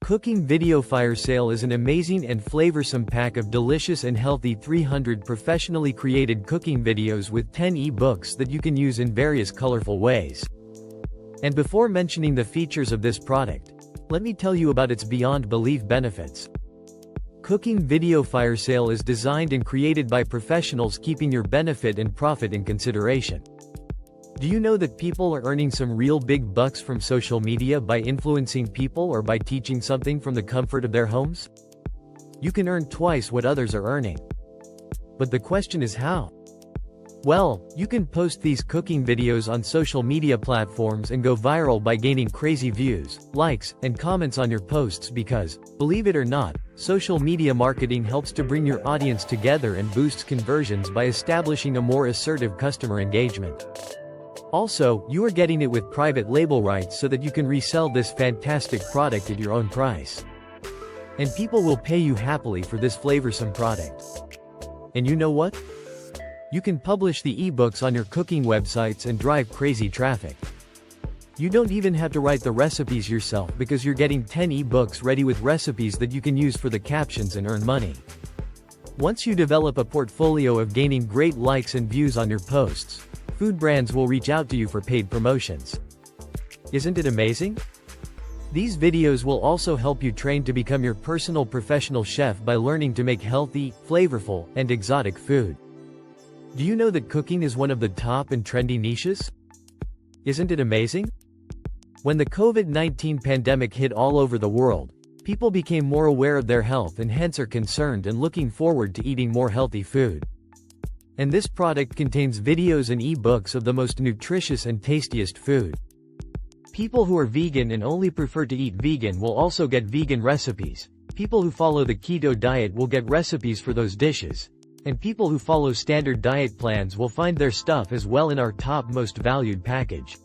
Cooking Video Fire Sale is an amazing and flavorsome pack of delicious and healthy 300 professionally created cooking videos with 10 e-books that you can use in various colorful ways. And before mentioning the features of this product, let me tell you about its beyond belief benefits. Cooking Video Fire Sale is designed and created by professionals keeping your benefit and profit in consideration. Do you know that people are earning some real big bucks from social media by influencing people or by teaching something from the comfort of their homes? You can earn twice what others are earning. But the question is how? Well, you can post these cooking videos on social media platforms and go viral by gaining crazy views, likes, and comments on your posts because, believe it or not, social media marketing helps to bring your audience together and boosts conversions by establishing a more assertive customer engagement. Also, you are getting it with private label rights so that you can resell this fantastic product at your own price. And people will pay you happily for this flavorsome product. And you know what? You can publish the ebooks on your cooking websites and drive crazy traffic. You don't even have to write the recipes yourself because you're getting 10 ebooks ready with recipes that you can use for the captions and earn money. Once you develop a portfolio of gaining great likes and views on your posts, food brands will reach out to you for paid promotions. Isn't it amazing? These videos will also help you train to become your personal professional chef by learning to make healthy, flavorful, and exotic food. Do you know that cooking is one of the top and trendy niches? Isn't it amazing? When the COVID-19 pandemic hit all over the world, people became more aware of their health and hence are concerned and looking forward to eating more healthy food. And this product contains videos and e-books of the most nutritious and tastiest food. People who are vegan and only prefer to eat vegan will also get vegan recipes. People who follow the keto diet will get recipes for those dishes. And people who follow standard diet plans will find their stuff as well in our top most valued package.